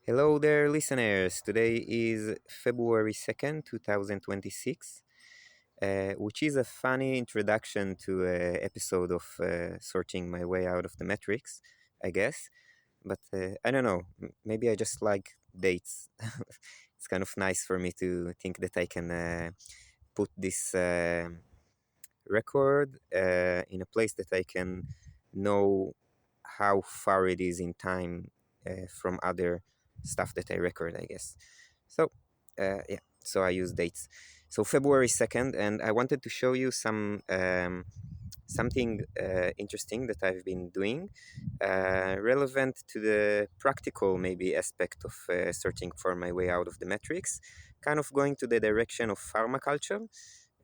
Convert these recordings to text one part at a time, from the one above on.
Hello there, listeners. Today is February 2nd, 2026, which is a funny introduction to an episode of Sorting My Way Out of the Matrix, I guess. But I don't know, maybe I just like dates. It's kind of nice for me to think that I can put this record in a place that I can know how far it is in time from other stuff that I record, I guess. So, yeah, so I use dates. So February 2nd, and I wanted to show you something interesting that I've been doing, relevant to the practical maybe aspect of searching for my way out of the matrix, kind of going to the direction of pharmaculture,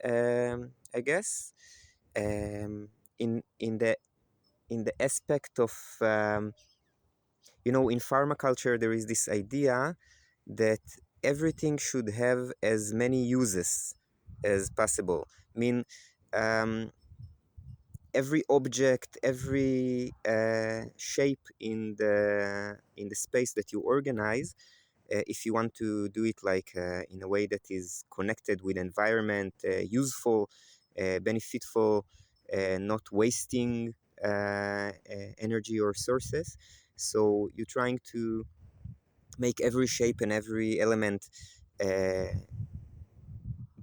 I guess, um, in the aspect of in pharmaculture there is this idea that everything should have as many uses as possible. I mean, um, every object, every shape in the space that you organize, if you want to do it like in a way that is connected with environment, useful, benefitful, not wasting energy or sources. So you're trying to make every shape and every element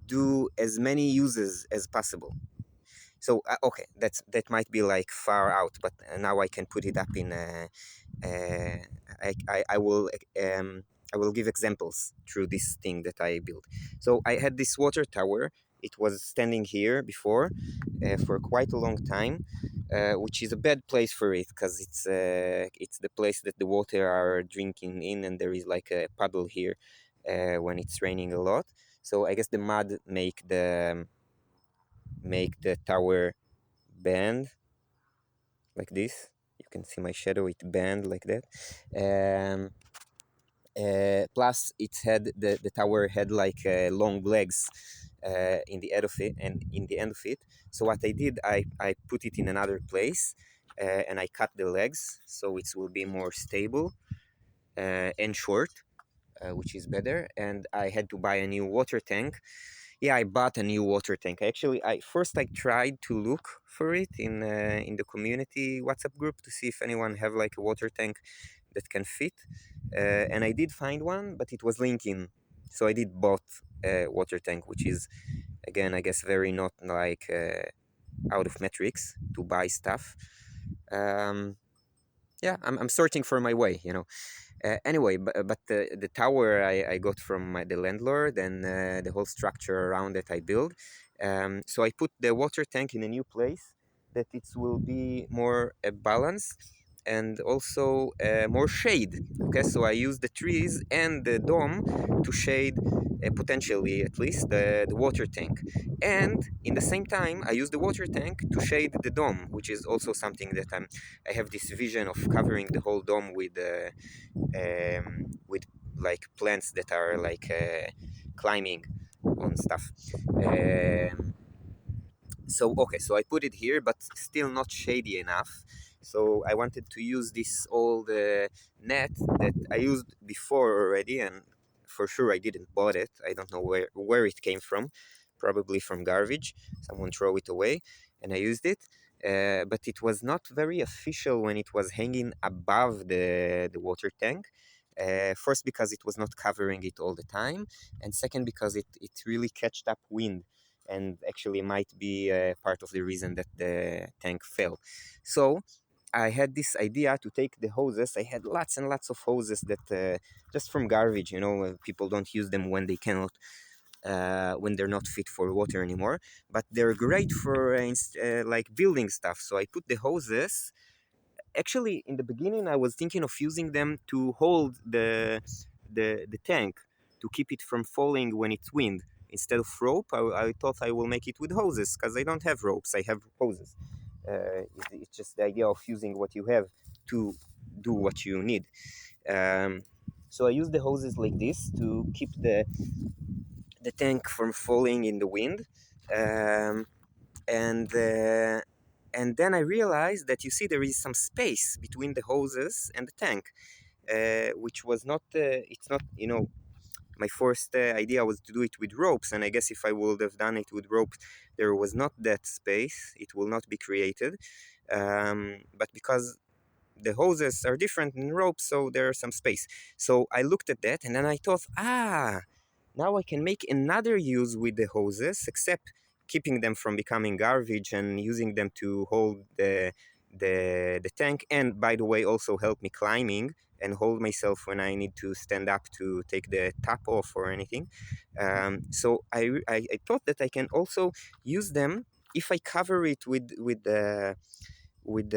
do as many uses as possible. So okay, that might be like far out, but now I can put it up in. Uh, I will I will give examples through this thing that I built. So I had this water tower. It was standing here before for quite a long time, which is a bad place for it because it's the place that the water are drinking in, and there is like a puddle here when it's raining a lot. So I guess the mud make the tower bend like this. You can see my shadow; it bend like that. Um, Plus, the tower had like long legs in the end of it, and in the end of it. So what I did, I put it in another place, and I cut the legs so it will be more stable and short, which is better. And I had to buy a new water tank. Yeah, I bought a new water tank. Actually, I tried to look for it in the community WhatsApp group to see if anyone have like a water tank that can fit, and I did find one, but it was linking, so I did bought a water tank, which is again, I guess, very not like out of metrics to buy stuff. Um, yeah, I'm sorting for my way. Anyway, but the tower I got from the landlord, and the whole structure around it I built. So I put the water tank in a new place that it will be more balanced and also more shade. Okay, so I use the trees and the dome to shade, potentially at least, the water tank. And in the same time, I use the water tank to shade the dome, which is also something that I have this vision of covering the whole dome with like plants that are like climbing on stuff. So okay, so I put it here, but still not shady enough. So I wanted to use this old net that I used before already, and for sure I didn't bought it. I don't know where it came from, probably from garbage. Someone throw it away, and I used it. But it was not very official when it was hanging above the water tank. First, because it was not covering it all the time, and second, because it really catched up wind, and actually might be part of the reason that the tank fell. So I had this idea to take the hoses. I had lots and lots of hoses that just from garbage, people don't use them when they cannot, when they're not fit for water anymore. But they're great for like building stuff. So I put the hoses. Actually, in the beginning, I was thinking of using them to hold the tank to keep it from falling when it's wind. Instead of rope, I thought I will make it with hoses because I don't have ropes. I have hoses. It's just the idea of using what you have to do what you need. Um, so I use the hoses like this to keep the tank from falling in the wind. Um, and uh, and then I realized that, you see, there is some space between the hoses and the tank. which was not, it's not, my first idea was to do it with ropes, and I guess if I would have done it with ropes, there was not that space. It will not be created. But because the hoses are different than ropes, so there's some space. So I looked at that, and then I thought, now I can make another use with the hoses, except keeping them from becoming garbage and using them to hold the tank, and by the way, also help me climbing and hold myself when I need to stand up to take the top off or anything. So I thought that I can also use them if I cover it with the with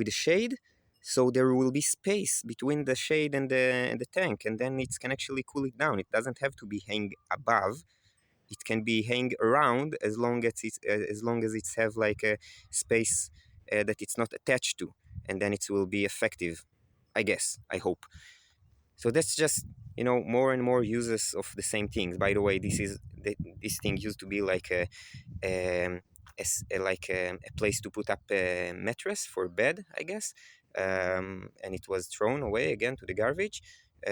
the shade, so there will be space between the shade and the tank, and then it can actually cool it down. It doesn't have to be hang above. It can be hang around as long as it's have like a space that it's not attached to, and then it will be effective. I guess. I hope. So that's just more and more uses of the same things. By the way, this thing used to be like um, a place to put up a mattress for bed, I guess, and it was thrown away again to the garbage.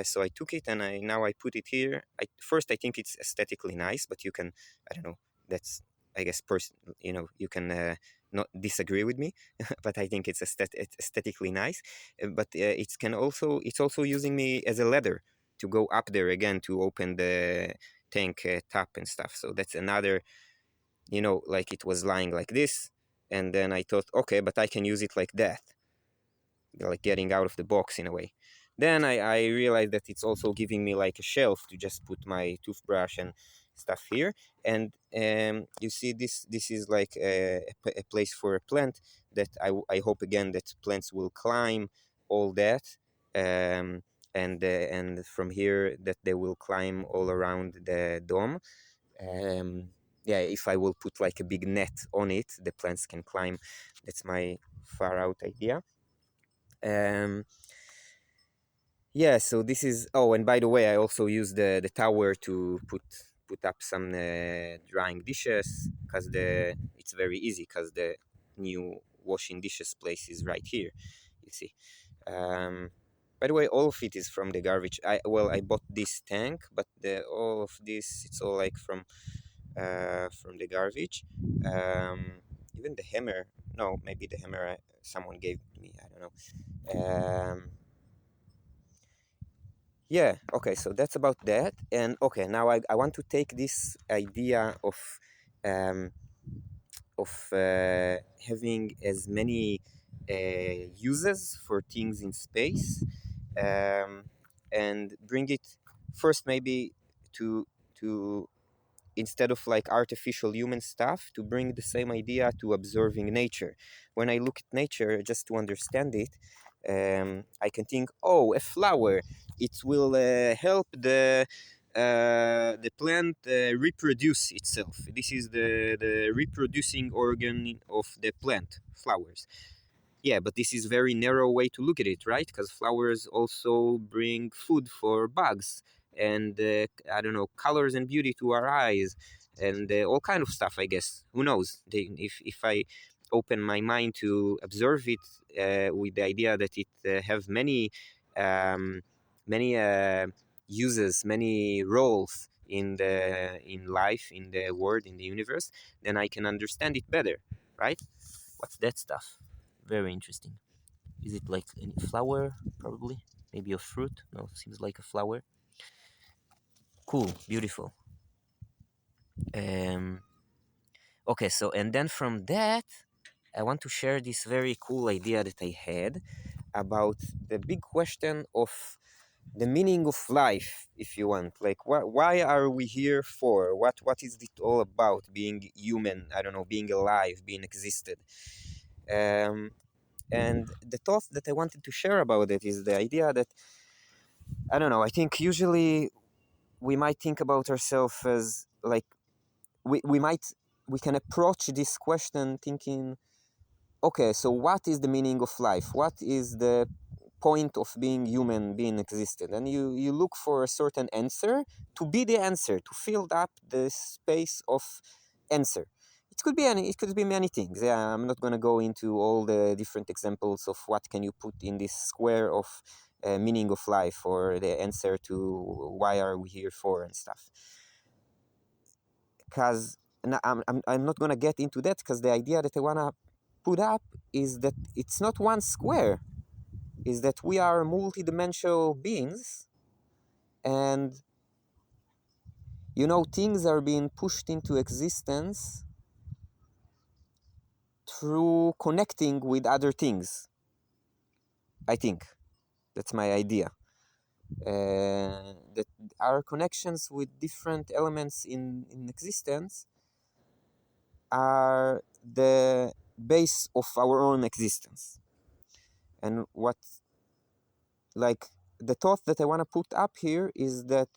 So I took it and now I put it here. First I think it's aesthetically nice, but you can, I don't know. That's, I guess, you can not disagree with me, but I think it's aesthetically nice. But it's also using me as a ladder to go up there again to open the tank top and stuff. So that's another, like it was lying like this, and then I thought, okay, but I can use it like that, like getting out of the box in a way. Then I realized that it's also giving me like a shelf to just put my toothbrush and stuff here. And you see, this is like a place for a plant that I hope again that plants will climb all that, and from here that they will climb all around the dome. um, yeah, if I will put like a big net on it, the plants can climb. That's my far out idea. um, yeah, so this is, oh, and by the way, I also use the tower to put up some drying dishes, because it's very easy, because the new washing dishes place is right here, you see. um, by the way, all of it is from the garbage. I bought this tank, but all of this, it's all like from the garbage. Um, Even the hammer. No, maybe the hammer someone gave me. I don't know. Yeah. Okay. So that's about that. And okay, now I want to take this idea um, of having as many uses for things in space, um, and bring it first maybe to to instead of like artificial human stuff, to bring the same idea to observing nature. When I look at nature, just to understand it, I can think, oh, a flower, it will help the plant reproduce itself. This is the reproducing organ of the plant, flowers. Yeah, but this is very narrow way to look at it, right? Because flowers also bring food for bugs, and I don't know, colors and beauty to our eyes, and all kind of stuff. I guess, who knows? If I open my mind to observe it with the idea that it have um, many uses, many roles in life, in the world, in the universe, then I can understand it better, right? What's that stuff? Very interesting. Is it like a flower? Probably. Maybe a fruit? No, seems like a flower. Cool, beautiful. Um, okay, so and then from that, I want to share this very cool idea that I had about the big question of the meaning of life, if you want. Like, why are we here for? What is it all about? Being human? I don't know. Being alive, being existed. Um, And the thought that I wanted to share about it is the idea that, I don't know, I think usually we might think about ourselves as like, we might, we can approach this question thinking, okay, so what is the meaning of life? What is the point of being human, being existed? And you look for a certain answer to be the answer, to fill up the space of answer. it could be many things. Yeah, I'm not going to go into all the different examples of what can you put in this square of meaning of life, or the answer to why are we here for and stuff, because I'm not going to get into that, because the idea that I want to put up is that it's not one square, is that we are multidimensional beings, and things are being pushed into existence through connecting with other things. I think that's my idea. That our connections with different elements in existence are the base of our own existence. And like, the thought that I want to put up here is that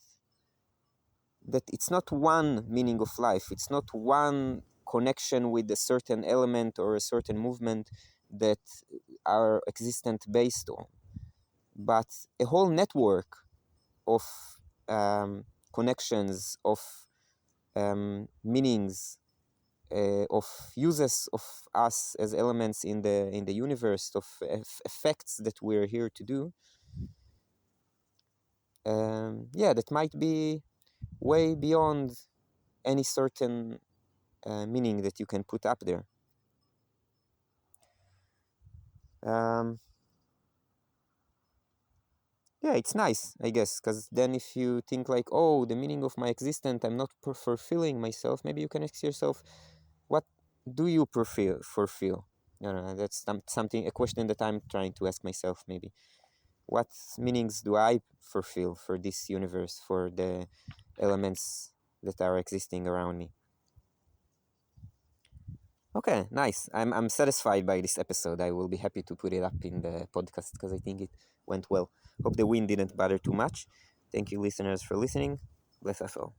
it's not one meaning of life. It's not one connection with a certain element or a certain movement that our existence based on, but a whole network of connections, of meanings, of uses of us as elements in the universe, of effects that we're here to do. Yeah, that might be way beyond any certain meaning that you can put up there. Yeah, it's nice, I guess, because then if you think like, oh, the meaning of my existence, I'm not fulfilling myself, maybe you can ask yourself, what do you fulfill? That's something, a question that I'm trying to ask myself, maybe. What meanings do I fulfill for this universe, for the elements that are existing around me? Okay, nice. I'm satisfied by this episode. I will be happy to put it up in the podcast because I think it went well. Hope the wind didn't bother too much. Thank you, listeners, for listening. Bless us all.